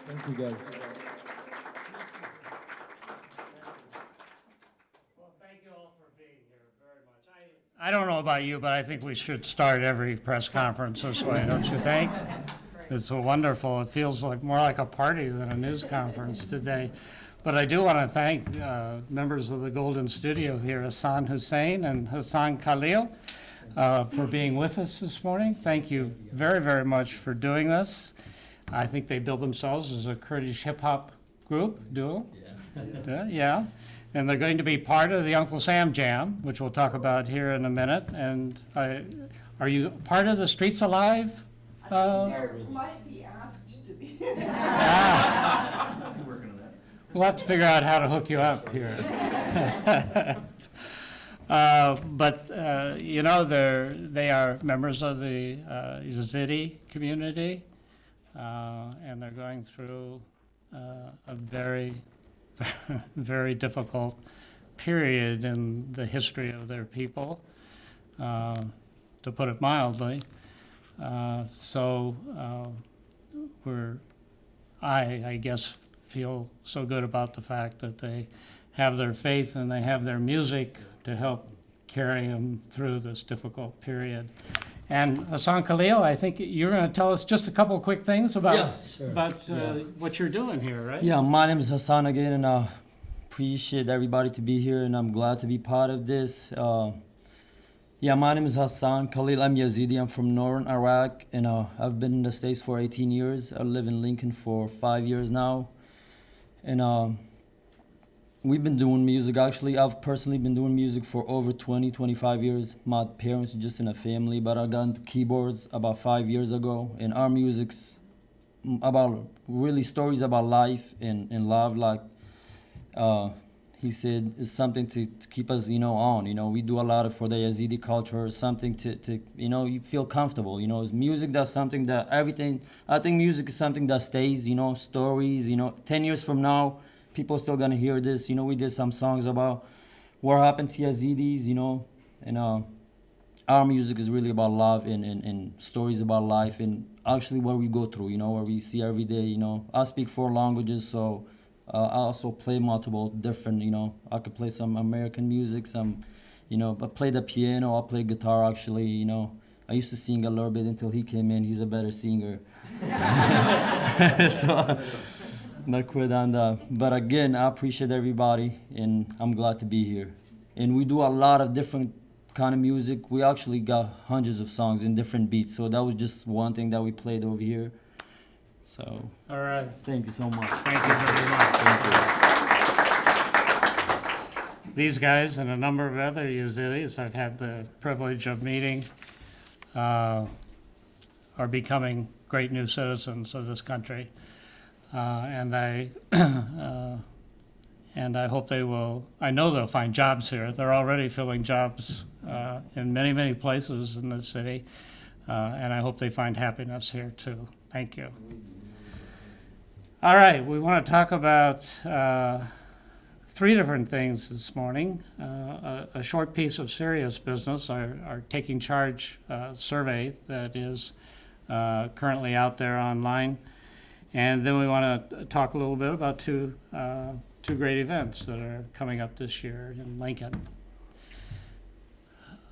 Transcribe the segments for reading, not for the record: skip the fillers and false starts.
Thank you, guys. Well, thank you all for being here very much. I don't know about you, but I think we should start every press conference this way, don't you think? It's so wonderful. It feels like more like a party than a news conference today. But I do want to thank members of the Golden Studio here, Hassan Hussein and Hassan Khalil, for being with us this morning. Thank you very, very much for doing this. I think they build themselves as a Kurdish hip-hop group, duo. Yeah. And they're going to be part of the Uncle Sam Jam, which we'll talk about here in a minute. And are you part of the Streets Alive? They might be asked to be. We'll have to figure out how to hook you up here. But you know, they are members of the Yazidi community, and they're going through a very, very difficult period in the history of their people, to put it mildly. I guess, feel so good about the fact that they have their faith and they have their music to help carry them through this difficult period. And Hassan Khalil, I think you're going to tell us just a couple of quick things about, what you're doing here, right? Yeah, my name is Hassan again, and I appreciate everybody to be here, and I'm glad to be part of this. My name is Hassan Khalil. I'm Yazidi. I'm from northern Iraq, and I've been in the States for 18 years. I live in Lincoln for 5 years now. And we've been doing music. Actually, I've personally been doing music for over 20, 25 years. My parents are just in a family, but I got into keyboards about 5 years ago. And our music's about really stories about life and love. Like he said, it's something to keep us, on. We do a lot for the Yazidi culture, something to you feel comfortable. It's music. That's something that I think music is something that stays, stories, 10 years from now, people still gonna hear this. We did some songs about what happened to Yazidis, and our music is really about love and stories about life and actually what we go through, what we see every day. I speak 4 languages, so I also play multiple different, I could play some American music, some, I play the piano, I play guitar actually, I used to sing a little bit until he came in. He's a better singer. So not quit on that. But again, I appreciate everybody, and I'm glad to be here. And we do a lot of different kind of music. We actually got hundreds of songs in different beats, so that was just one thing that we played over here. So, all right. Thank you so much. Thank you very much. Thank you. these guys and a number of other Yazidis I've had the privilege of meeting are becoming great new citizens of this country. And I hope they will, I know they'll find jobs here. They're already filling jobs in many, many places in the city. And I hope they find happiness here too. Thank you. All right, we want to talk about three different things this morning. A short piece of serious business, our Taking Charge survey that is currently out there online. And then we want to talk a little bit about two great events that are coming up this year in Lincoln.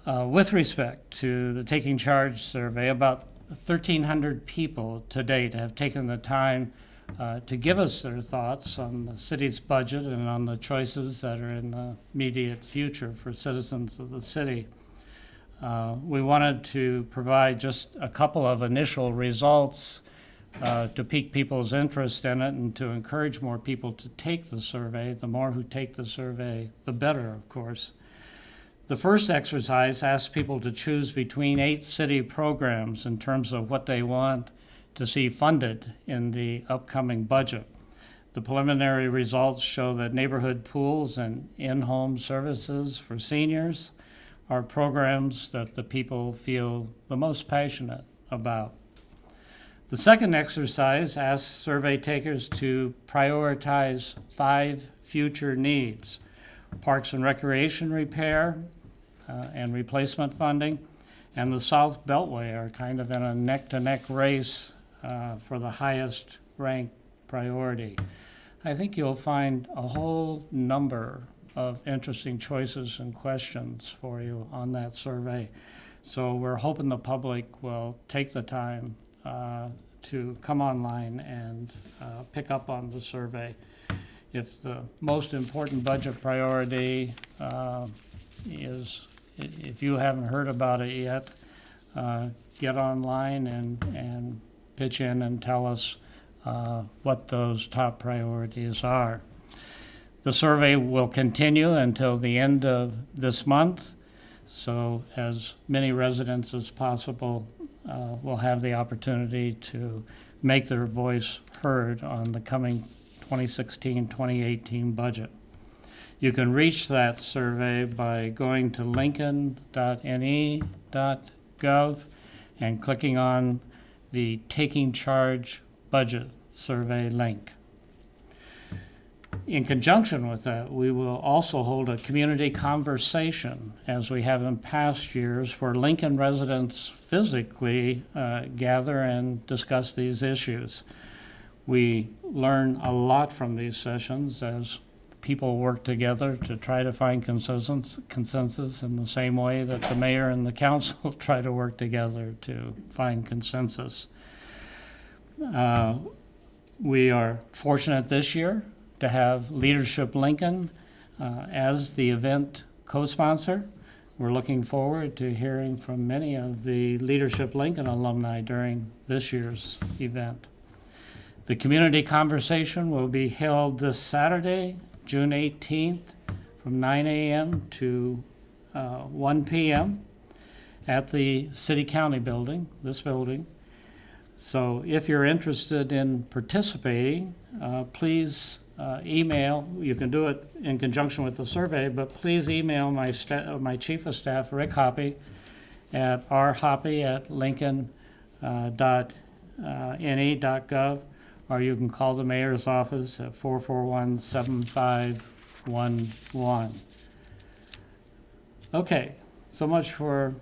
With respect to the Taking Charge survey, about 1,300 people to date have taken the time to give us their thoughts on the city's budget and on the choices that are in the immediate future for citizens of the city. We wanted to provide just a couple of initial results to pique people's interest in it and to encourage more people to take the survey. The more who take the survey, the better, of course. The first exercise asks people to choose between 8 city programs in terms of what they want to see funded in the upcoming budget. The preliminary results show that neighborhood pools and in-home services for seniors are programs that the people feel the most passionate about. The second exercise asks survey takers to prioritize 5 future needs: parks and recreation repair and replacement funding, and the South Beltway are kind of in a neck-to-neck race for the highest ranked priority. I think you'll find a whole number of interesting choices and questions for you on that survey. So we're hoping the public will take the time to come online and pick up on the survey. If the most important budget priority is, if you haven't heard about it yet, get online and pitch in and tell us what those top priorities are. The survey will continue until the end of this month, so as many residents as possible will have the opportunity to make their voice heard on the coming 2016-2018 budget. You can reach that survey by going to lincoln.ne.gov and clicking on the Taking Charge Budget Survey link. In conjunction with that, we will also hold a community conversation, as we have in past years, where Lincoln residents physically gather and discuss these issues. We learn a lot from these sessions as people work together to try to find consensus in the same way that the mayor and the council try to work together to find consensus. We are fortunate this year to have Leadership Lincoln as the event co-sponsor. We're looking forward to hearing from many of the Leadership Lincoln alumni during this year's event. The community conversation will be held this Saturday, June 18th, from 9 a.m. to 1 p.m. at the City County building, this building. So if you're interested in participating, please email. You can do it in conjunction with the survey, but please email my chief of staff, Rick Hoppy, at rhoppy@lincoln.ne.gov, or you can call the mayor's office at 441-7511. Okay, so much for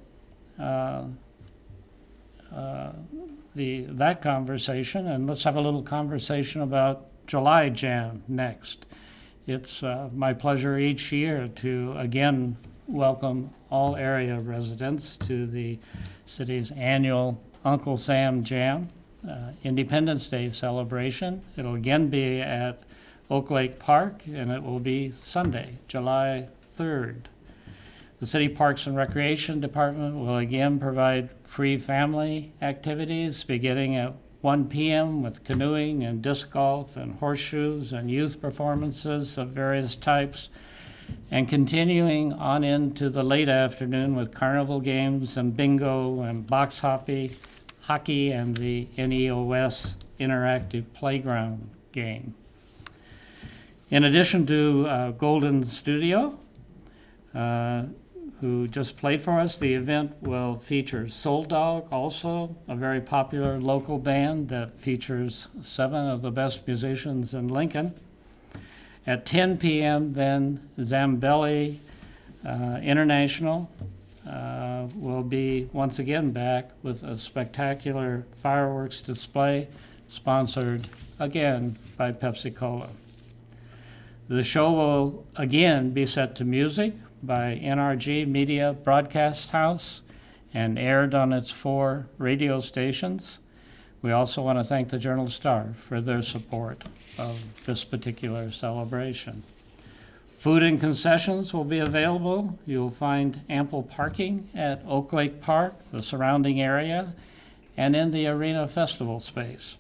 that conversation, and let's have a little conversation about July Jam next. It's my pleasure each year to again welcome all area residents to the city's annual Uncle Sam Jam Independence Day celebration. It'll again be at Oak Lake Park, and it will be Sunday, July 3rd. The City Parks and Recreation Department will again provide free family activities beginning at 1 p.m. with canoeing and disc golf and horseshoes and youth performances of various types. and continuing on into the late afternoon with carnival games and bingo and box hockey and the NEOS interactive playground game. In addition to Golden Studio, who just played for us, the event will feature Soul Dog, also a very popular local band that features 7 of the best musicians in Lincoln. At 10 p.m. then Zambelli International will be once again back with a spectacular fireworks display sponsored again by Pepsi-Cola. The show will again be set to music by NRG Media Broadcast House and aired on its 4 radio stations. We also want to thank the Journal-Star for their support of this particular celebration. Food and concessions will be available. You'll find ample parking at Oak Lake Park, the surrounding area, and in the arena festival space.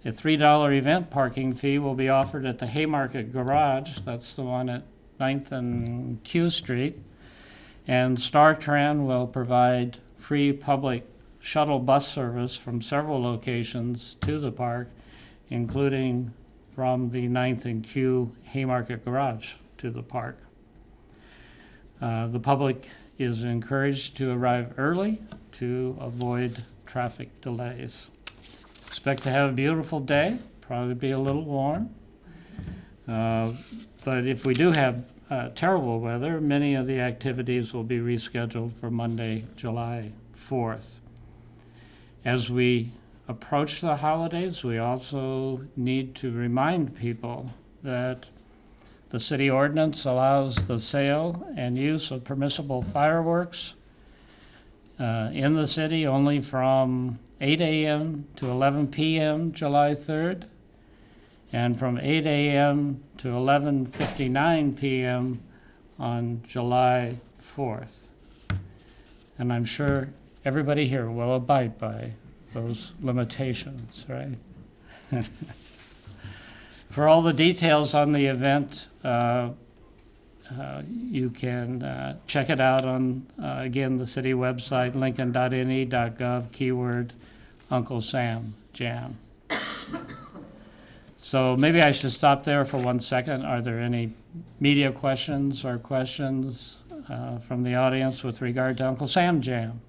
A $3 event parking fee will be offered at the Haymarket Garage, that's the one at 9th and Q Street, and StarTran will provide free public shuttle bus service from several locations to the park, including from the 9th and Q Haymarket Garage to the park. The public is encouraged to arrive early to avoid traffic delays. Expect to have a beautiful day, probably be a little warm. But if we do have terrible weather, many of the activities will be rescheduled for Monday, July 4th. As we approach the holidays, we also need to remind people that the city ordinance allows the sale and use of permissible fireworks in the city only from 8 a.m. to 11 p.m. July 3rd, and from 8 a.m. to 11:59 p.m. on July 4th. And I'm sure everybody here will abide by those limitations, right? For all the details on the event, you can check it out on, again, the city website, lincoln.ne.gov, keyword Uncle Sam Jam. So maybe I should stop there for 1 second. Are there any media questions or questions from the audience with regard to Uncle Sam Jam?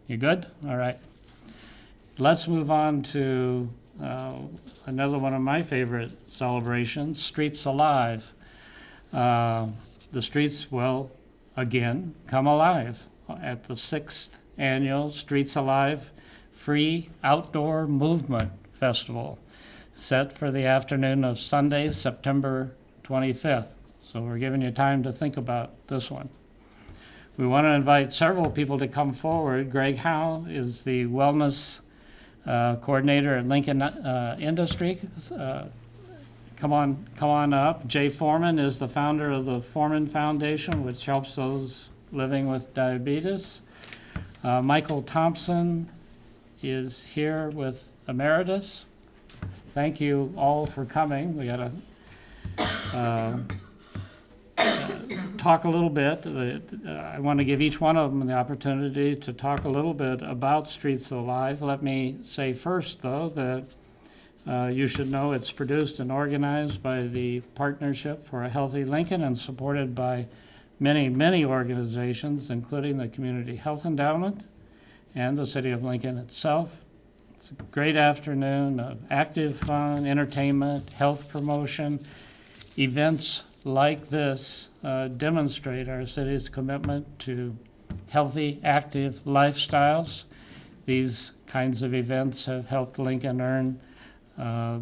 You good? All right. Let's move on to another one of my favorite celebrations, Streets Alive. The streets will, again, come alive at the 6th annual Streets Alive Free Outdoor Movement Festival, set for the afternoon of Sunday, September 25th. So we're giving you time to think about this one. We want to invite several people to come forward. Greg Howe is the wellness coordinator at Lincoln Industry. Come on up. Jay Foreman is the founder of the Foreman Foundation, which helps those living with diabetes. Michael Thompson is here with Ameritas. Thank you all for coming. We got to talk a little bit. I want to give each one of them the opportunity to talk a little bit about Streets Alive. Let me say first, though, that you should know it's produced and organized by the Partnership for a Healthy Lincoln and supported by many, many organizations, including the Community Health Endowment and the City of Lincoln itself. It's a great afternoon of active fun, entertainment, health promotion. Events like this demonstrate our city's commitment to healthy, active lifestyles. These kinds of events have helped Lincoln earn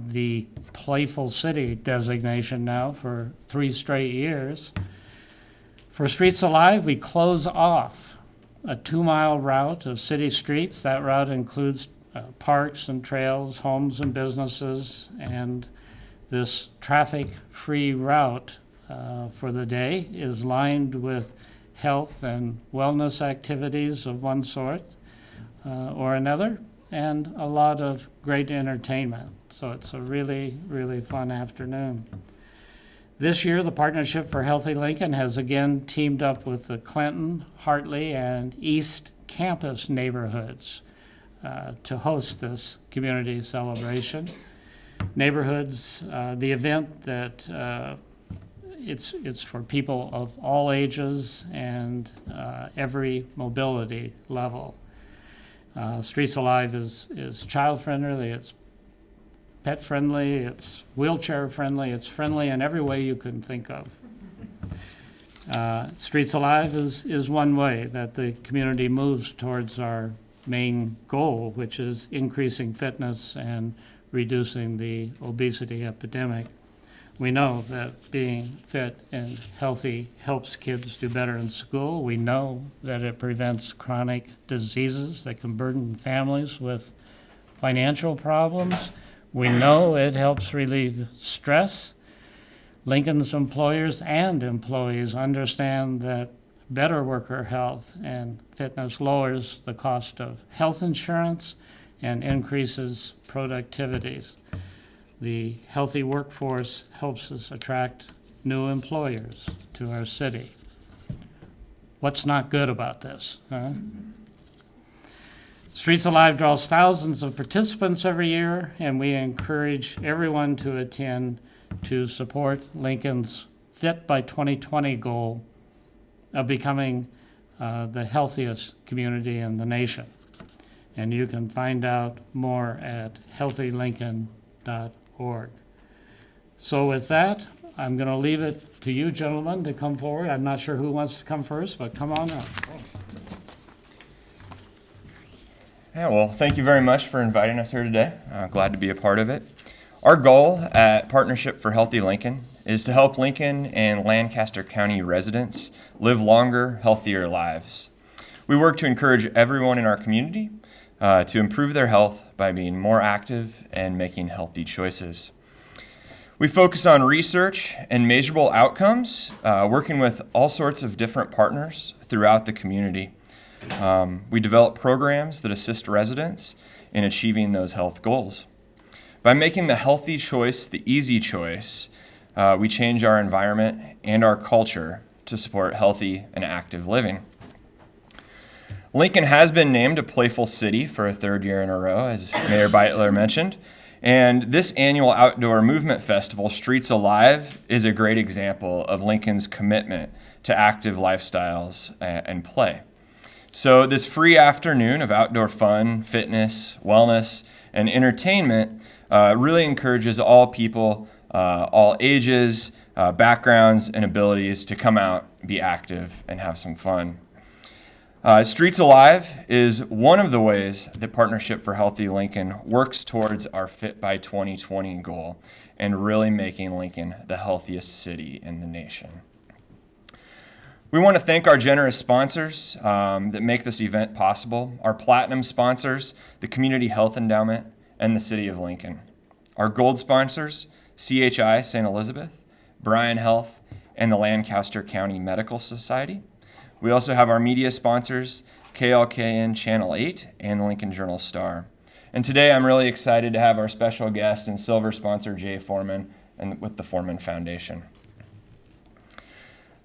the Playful City designation now for 3 straight years. For Streets Alive, we close off a 2-mile route of city streets. That route includes parks and trails, homes and businesses, and this traffic-free route for the day is lined with health and wellness activities of one sort or another, and a lot of great entertainment. So it's a really, really fun afternoon. This year, the Partnership for Healthy Lincoln has again teamed up with the Clinton, Hartley, and East Campus neighborhoods to host this community celebration. Neighborhoods, the event that it's for people of all ages and every mobility level. Streets Alive is child friendly, it's pet friendly, it's wheelchair friendly, it's friendly in every way you can think of. Streets Alive is one way that the community moves towards our main goal, which is increasing fitness and reducing the obesity epidemic. We know that being fit and healthy helps kids do better in school. We know that it prevents chronic diseases that can burden families with financial problems. We know it helps relieve stress. Lincoln's employers and employees understand that better worker health and fitness lowers the cost of health insurance and increases productivities. The healthy workforce helps us attract new employers to our city. What's not good about this, huh? Streets Alive draws thousands of participants every year, and we encourage everyone to attend to support Lincoln's Fit by 2020 goal of becoming the healthiest community in the nation. And you can find out more at healthylincoln.org. So with that, I'm going to leave it to you gentlemen to come forward. I'm not sure who wants to come first, but come on up. Thanks. Yeah, well, thank you very much for inviting us here today. Glad to be a part of it. Our goal at Partnership for Healthy Lincoln is to help Lincoln and Lancaster County residents live longer, healthier lives. We work to encourage everyone in our community to improve their health by being more active and making healthy choices. We focus on research and measurable outcomes, working with all sorts of different partners throughout the community. We develop programs that assist residents in achieving those health goals. By making the healthy choice the easy choice, we change our environment and our culture to support healthy and active living. Lincoln has been named a Playful City for a third year in a row, as Mayor Beitler mentioned. And this annual outdoor movement festival, Streets Alive, is a great example of Lincoln's commitment to active lifestyles and play. So this free afternoon of outdoor fun, fitness, wellness, and entertainment really encourages all people, all ages, backgrounds, and abilities to come out, be active, and have some fun. Streets Alive is one of the ways that Partnership for Healthy Lincoln works towards our Fit by 2020 goal and really making Lincoln the healthiest city in the nation. We want to thank our generous sponsors that make this event possible, our platinum sponsors, the Community Health Endowment, and the City of Lincoln. Our gold sponsors, CHI St. Elizabeth, Bryan Health, and the Lancaster County Medical Society. We also have our media sponsors, KLKN Channel 8 and the Lincoln Journal-Star. And today I'm really excited to have our special guest and silver sponsor, Jay Foreman, and with the Foreman Foundation.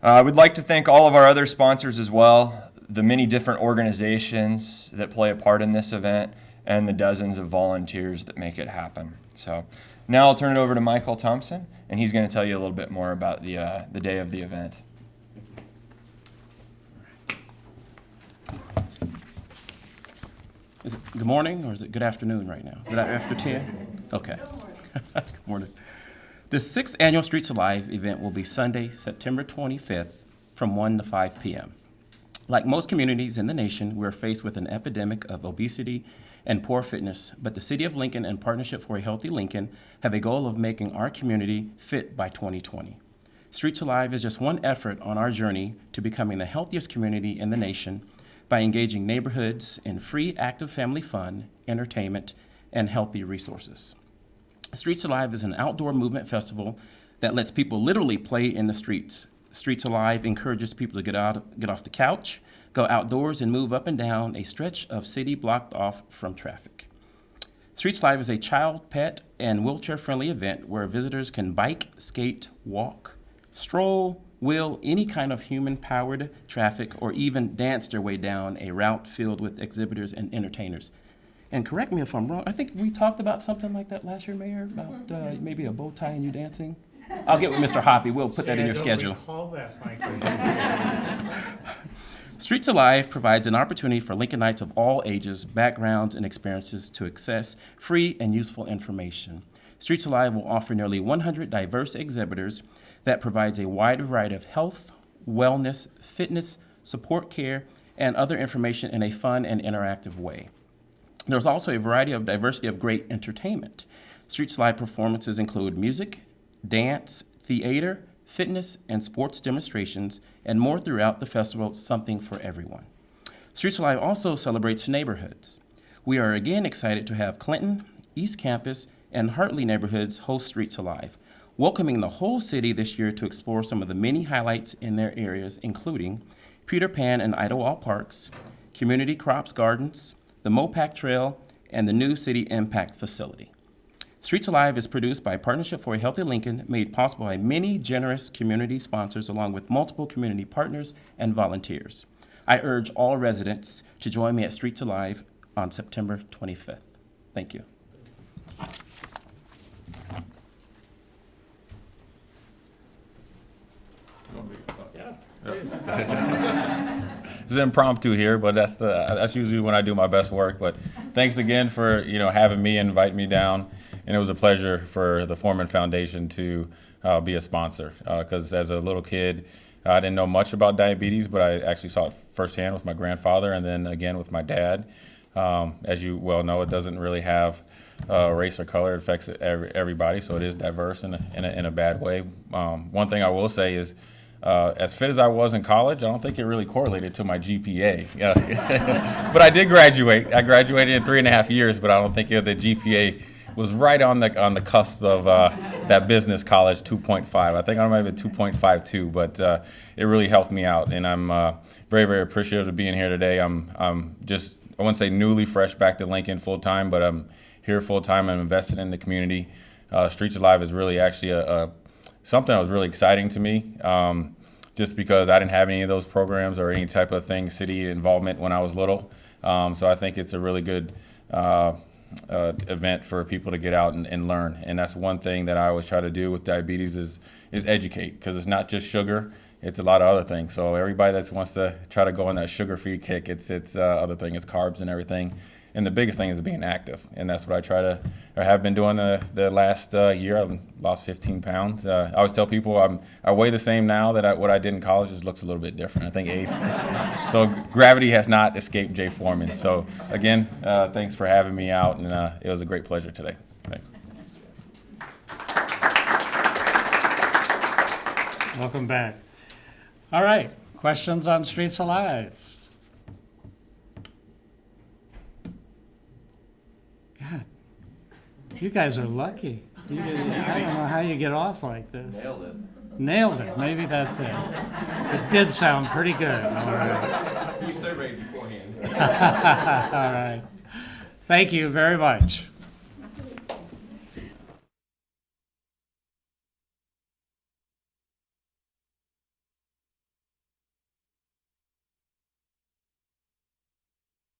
We'd like to thank all of our other sponsors as well, the many different organizations that play a part in this event, and the dozens of volunteers that make it happen. So now I'll turn it over to Michael Thompson, and he's going to tell you a little bit more about the day of the event. Is it good morning or is it good afternoon right now? Is it after 10? Okay. Good morning. The 6th Annual Streets Alive event will be Sunday, September 25th from 1 to 5 p.m. Like most communities in the nation, we are faced with an epidemic of obesity and poor fitness, but the City of Lincoln and Partnership for a Healthy Lincoln have a goal of making our community fit by 2020. Streets Alive is just one effort on our journey to becoming the healthiest community in the nation by engaging neighborhoods in free, active family fun, entertainment, and healthy resources. Streets Alive is an outdoor movement festival that lets people literally play in the streets. Streets Alive encourages people to get off the couch, go outdoors, and move up and down a stretch of city blocked off from traffic. Streets Alive is a child, pet, and wheelchair-friendly event where visitors can bike, skate, walk, stroll, wheel, any kind of human-powered traffic, or even dance their way down a route filled with exhibitors and entertainers. And correct me if I'm wrong, I think we talked about something like that last year, Mayor, about maybe a bow tie and you dancing? I'll get with Mr. Hoppy, we'll put that in your schedule. Call that, Mike. Streets Alive provides an opportunity for Lincolnites of all ages, backgrounds, and experiences to access free and useful information. Streets Alive will offer nearly 100 diverse exhibitors that provides a wide variety of health, wellness, fitness, support care, and other information in a fun and interactive way. There's also a diversity of great entertainment. Streets Alive performances include music, dance, theater, fitness, and sports demonstrations, and more throughout the festival, something for everyone. Streets Alive also celebrates neighborhoods. We are again excited to have Clinton, East Campus, and Hartley neighborhoods host Streets Alive, welcoming the whole city this year to explore some of the many highlights in their areas, including Peter Pan and Idlewild Parks, Community Crops Gardens, the Mopac Trail, and the new City Impact Facility. Streets Alive is produced by Partnership for a Healthy Lincoln, made possible by many generous community sponsors along with multiple community partners and volunteers. I urge all residents to join me at Streets Alive on September 25th. Thank you. It's impromptu here, but that's usually when I do my best work. But thanks again for having me, invite me down, and it was a pleasure for the Foreman Foundation to be a sponsor. Because as a little kid, I didn't know much about diabetes, but I actually saw it firsthand with my grandfather, and then again with my dad. As you well know, it doesn't really have race or color; it affects everybody, so it is diverse in a bad way. One thing I will say is, as fit as I was in college, I don't think it really correlated to my GPA. But I did graduate. I graduated in 3.5 years, but I don't think the GPA was right on the cusp of that business college 2.5. I think I might have been 2.52, but it really helped me out, and I'm very, very appreciative of being here today. I'm just, I wouldn't say newly fresh back to Lincoln full time, but I'm here full time. I'm invested in the community. Streets Alive is really actually something that was really exciting to me, just because I didn't have any of those programs or any type of thing, city involvement when I was little. So I think it's a really good event for people to get out and learn. And that's one thing that I always try to do with diabetes is educate, because it's not just sugar, it's a lot of other things. So everybody that wants to try to go on that sugar-free kick, it's other thing, it's carbs and everything. And the biggest thing is being active, and that's what I try to, or have been doing the last year. I've lost 15 pounds. I always tell people I weigh the same now that what I did in college just looks a little bit different. I think age. So gravity has not escaped Jay Foreman. So again, thanks for having me out, and it was a great pleasure today. Thanks. Welcome back. All right, questions on Streets Alive? God, you guys are lucky. I don't know how you get off like this. Nailed it. Nailed it. Maybe that's it. It did sound pretty good. All right. We surveyed beforehand. All right. Thank you very much.